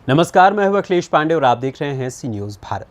नमस्कार, मैं हूं अखिलेश पांडे और आप देख रहे हैं सी न्यूज भारत।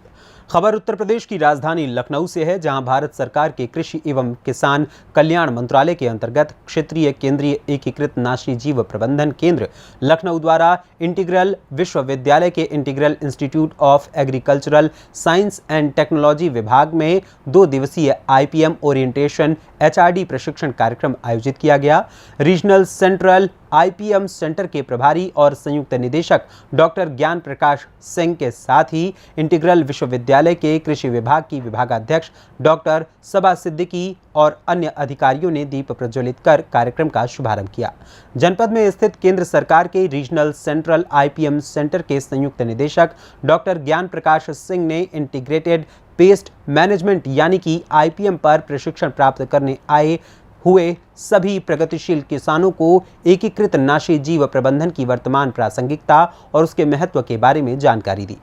खबर उत्तर प्रदेश की राजधानी लखनऊ से है, जहां भारत सरकार के कृषि एवं किसान कल्याण मंत्रालय के अंतर्गत क्षेत्रीय केंद्रीय एकीकृत नाशी जीव प्रबंधन केंद्र लखनऊ द्वारा इंटीग्रल विश्वविद्यालय के integral institute of agricultural science and technology विभाग में 2 दिवसीय IPM ओरिएंटेशन HRD प्रशिक्षण कार्यक्रम आयोजित किया गया। रीजनल सेंट्रल IPM सेंटर के प्रभारी और संयुक्त निदेशक डॉक्टर ज्ञान प्रकाश सिंह के साथ ही इंटीग्रल विश्वविद्यालय के कृषि विभाग की विभागाध्यक्ष डॉक्टर सबा सिद्दीकी और अन्य अधिकारियों ने दीप प्रज्वलित कर कार्यक्रम का शुभारंभ किया। जनपद में स्थित केंद्र सरकार के रीजनल सेंट्रल IPM सेंटर के संयुक्त निदेशक डॉक्टर ज्ञान प्रकाश सिंह ने इंटीग्रेटेड पेस्ट मैनेजमेंट यानी कि IPM पर प्रशिक्षण प्राप्त करने आए हुए सभी प्रगतिशील किसानों को एकीकृत नाशी जीव प्रबंधन की वर्तमान प्रासंगिकता और उसके महत्व के बारे में जानकारी दी।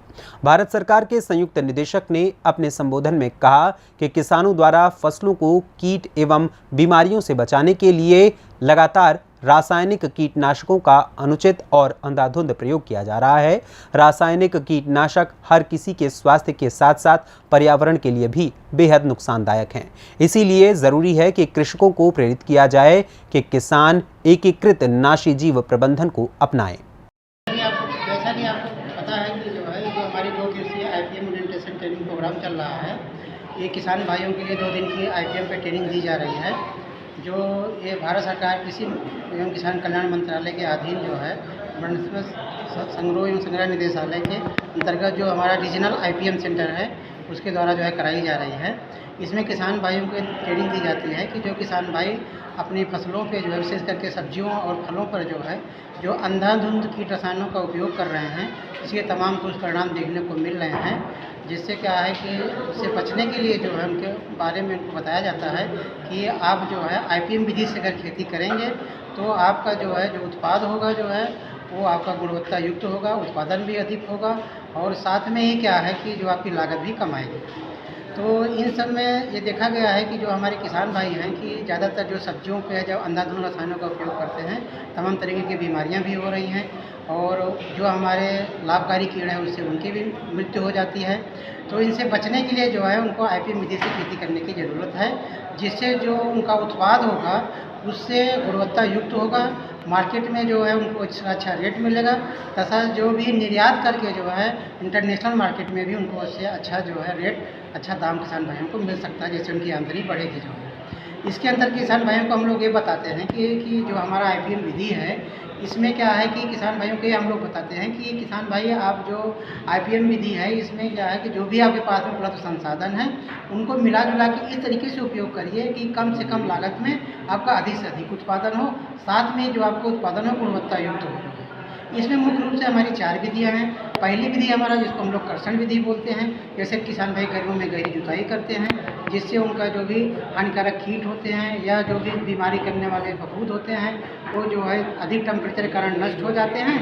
भारत सरकार के संयुक्त निदेशक ने अपने संबोधन में कहा कि किसानों द्वारा फसलों को कीट एवं बीमारियों से बचाने के लिए लगातार रासायनिक कीटनाशकों का अनुचित और अंधाधुंध प्रयोग किया जा रहा है। रासायनिक कीटनाशक हर किसी के स्वास्थ्य के साथ साथ पर्यावरण के लिए भी बेहद नुकसानदायक हैं। इसीलिए जरूरी है कि कृषकों को प्रेरित किया जाए कि किसान एकीकृत नाशी जीव प्रबंधन को अपनाएं। जैसा कि आपको पता है कि जो हमारी 2 दिवसीय IPM ओरिएंटेशन ट्रेनिंग प्रोग्राम चल रहा है, ये किसान भाइयों के लिए 2 दिन की IPM पे ट्रेनिंग दी जा रही है। जो ये भारत सरकार कृषि एवं किसान कल्याण मंत्रालय के अधीन जो है वन्य संग्रह एवं संग्रह निदेशालय के अंतर्गत जो हमारा रीजनल IPM सेंटर है उसके द्वारा जो है कराई जा रही है। इसमें किसान भाइयों को ट्रेनिंग दी जाती है कि जो किसान भाई अपनी फसलों पे जो है विशेष करके सब्जियों और फलों पर जो अंधाधुंध कीट रसायनों का उपयोग कर रहे हैं, इसके तमाम दुष्परिणाम देखने को मिल रहे हैं। जिससे क्या है कि उससे बचने के लिए जो है उनके बारे में उनको बताया जाता है कि आप जो है IPM विधि से अगर खेती करेंगे तो आपका जो उत्पाद होगा वो आपका गुणवत्ता युक्त होगा, उत्पादन भी अधिक होगा और साथ में ही क्या है कि जो आपकी लागत भी कम आएगी। तो इन सब में ये देखा गया है कि जो हमारे किसान भाई हैं कि ज़्यादातर जो सब्जियों पे जब अंधाधुंध रसायनों का उपयोग करते हैं, तमाम तरीके की बीमारियां भी हो रही हैं और जो हमारे लाभकारी कीड़े हैं उससे उनकी भी मृत्यु हो जाती है। तो इनसे बचने के लिए जो है उनको IPM विधि से खेती करने की ज़रूरत है, जिससे जो उनका उत्पाद होगा उससे गुणवत्ता युक्त होगा, मार्केट में जो है उनको अच्छा रेट मिलेगा तथा जो भी निर्यात करके जो है इंटरनेशनल मार्केट में भी उनको उससे अच्छा रेट, अच्छा दाम किसान भाइयों को मिल सकता है, जैसे उनकी आमदनी बढ़ेगी जो है। इसके अंदर किसान भाइयों को हम लोग ये बताते हैं कि जो हमारा IPM विधि है इसमें क्या है कि किसान भाइयों को ये हम लोग बताते हैं कि किसान भाई आप जो IPM विधि है इसमें क्या है कि जो भी आपके पास में उपलब्ध संसाधन है उनको मिला जुला के इस तरीके से उपयोग करिए कि कम से कम लागत में आपका अधिक से अधिक उत्पादन हो, साथ में जो आपको उत्पादन हो गुणवत्ता युक्त हो। इसमें मुख्य रूप से हमारी 4 विधियाँ हैं। पहली विधि हमारा जिसको हम लोग कर्षण विधि बोलते हैं, जैसे किसान भाई गर्मियों में गहरी जुताई करते हैं जिससे उनका जो भी हानिकारक कीट होते हैं या जो भी बीमारी करने वाले फफूंद होते हैं वो जो है अधिक टेम्परेचर के कारण नष्ट हो जाते हैं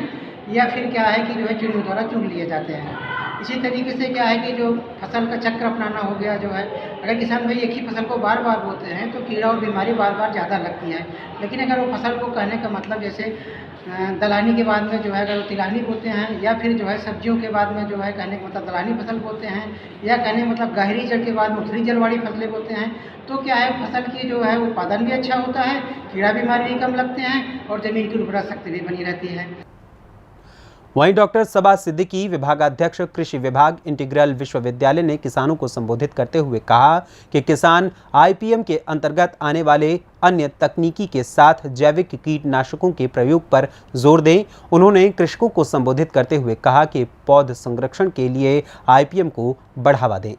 या फिर क्या है कि जो है चिड़ियों द्वारा चुन लिए जाते हैं। इसी तरीके से क्या है कि जो फसल का चक्र अपनाना हो गया जो है, अगर किसान भाई एक ही फसल को बार बार बोते हैं तो कीड़ा और बीमारी बार बार ज़्यादा लगती है। लेकिन अगर वो फसल को कहने का मतलब जैसे दलहनी के बाद में जो है अगर वो तिलहनी बोते हैं या फिर जो है सब्जियों के बाद में जो है कहने का मतलब दलहनी फसल बोते हैं या कहने का मतलब गहरी जड़ के बाद में उथली जड़ वाली फसलें बोते हैं, तो क्या है फसल की जो है उत्पादन भी अच्छा होता है, कीड़ा बीमारी भी कम लगते हैं और ज़मीन की उर्वरा शक्ति भी बनी रहती है। वहीं डॉक्टर सबा सिद्दीकी विभागाध्यक्ष कृषि विभाग इंटीग्रल विश्वविद्यालय ने किसानों को संबोधित करते हुए कहा कि किसान IPM के अंतर्गत आने वाले अन्य तकनीकी के साथ जैविक कीटनाशकों के प्रयोग पर जोर दें। उन्होंने कृषकों को संबोधित करते हुए कहा कि पौध संरक्षण के लिए IPM को बढ़ावा दें।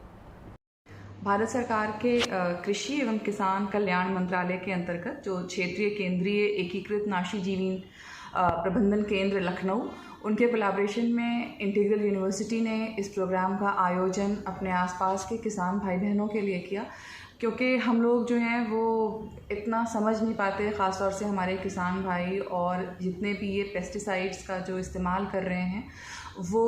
भारत सरकार के कृषि एवं किसान कल्याण मंत्रालय के अंतर्गत जो क्षेत्रीय केंद्रीय एकीकृत नाशी जीव प्रबंधन केंद्र लखनऊ, उनके कोलैबोरेशन में इंटीग्रल यूनिवर्सिटी ने इस प्रोग्राम का आयोजन अपने आसपास के किसान भाई बहनों के लिए किया, क्योंकि हम लोग जो हैं वो इतना समझ नहीं पाते, ख़ास तौर से हमारे किसान भाई और जितने भी ये पेस्टिसाइड्स का जो इस्तेमाल कर रहे हैं वो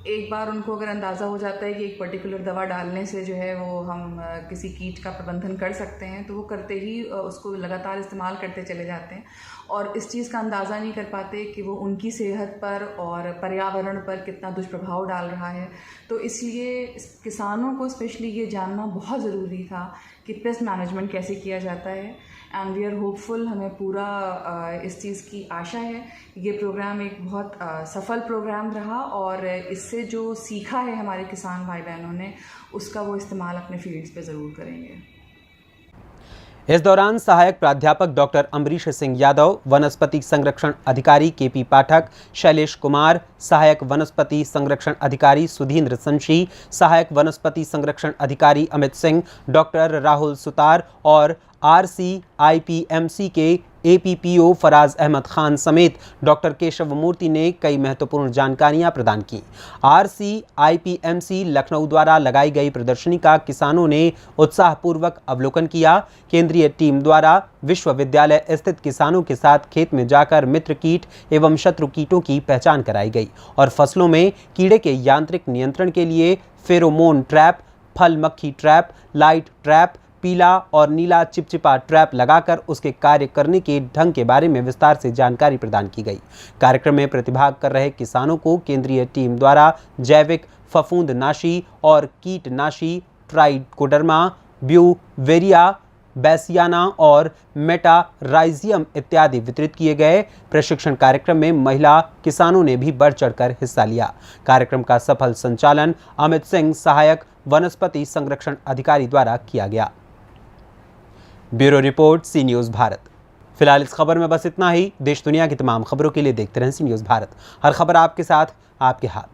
एक बार उनको अगर अंदाज़ा हो जाता है कि एक पर्टिकुलर दवा डालने से जो है वो हम किसी कीट का प्रबंधन कर सकते हैं, तो वो करते ही उसको लगातार इस्तेमाल करते चले जाते हैं और इस चीज़ का अंदाज़ा नहीं कर पाते कि वो उनकी सेहत पर और पर्यावरण पर कितना दुष्प्रभाव डाल रहा है। तो इसलिए किसानों को स्पेशली ये जानना बहुत ज़रूरी था कि पेस्ट मैनेजमेंट कैसे किया जाता है। एंड वी आर होपफुल, हमें पूरा इस चीज़ की आशा है। ये प्रोग्राम एक बहुत सफल प्रोग्राम रहा और इससे जो सीखा है हमारे किसान भाई बहनों ने, उसका वो इस्तेमाल अपने फील्ड्स पे ज़रूर करेंगे। इस दौरान सहायक प्राध्यापक डॉक्टर अमरीश सिंह यादव, वनस्पति संरक्षण अधिकारी केपी पाठक, शैलेश कुमार, सहायक वनस्पति संरक्षण अधिकारी सुधींद्र संशी, सहायक वनस्पति संरक्षण अधिकारी अमित सिंह, डॉक्टर राहुल सुतार और RCIPMC के APPO फराज अहमद खान समेत डॉक्टर केशव मूर्ति ने कई महत्वपूर्ण जानकारियां प्रदान की। RCIPMC लखनऊ द्वारा लगाई गई प्रदर्शनी का किसानों ने उत्साहपूर्वक अवलोकन किया। केंद्रीय टीम द्वारा विश्वविद्यालय स्थित किसानों के साथ खेत में जाकर मित्र कीट एवं शत्रु कीटों की पहचान कराई गई और फसलों में कीड़े के यांत्रिक नियंत्रण के लिए फेरोमोन ट्रैप, फल मक्खी ट्रैप, लाइट ट्रैप, पीला और नीला चिपचिपा ट्रैप लगाकर उसके कार्य करने के ढंग के बारे में विस्तार से जानकारी प्रदान की गई। कार्यक्रम में प्रतिभाग कर रहे किसानों को केंद्रीय टीम द्वारा जैविक फफूंदनाशी और कीटनाशी ट्राइकोडर्मा, ब्यूवेरिया, बैसियाना और मेटाराइजियम इत्यादि वितरित किए गए। प्रशिक्षण कार्यक्रम में महिला किसानों ने भी बढ़ चढ़कर हिस्सा लिया। कार्यक्रम का सफल संचालन अमित सिंह, सहायक वनस्पति संरक्षण अधिकारी द्वारा किया गया। ब्यूरो रिपोर्ट, सी न्यूज़ भारत। फिलहाल इस खबर में बस इतना ही। देश दुनिया की तमाम खबरों के लिए देखते रहें सी न्यूज़ भारत। हर खबर आपके साथ, आपके हाथ।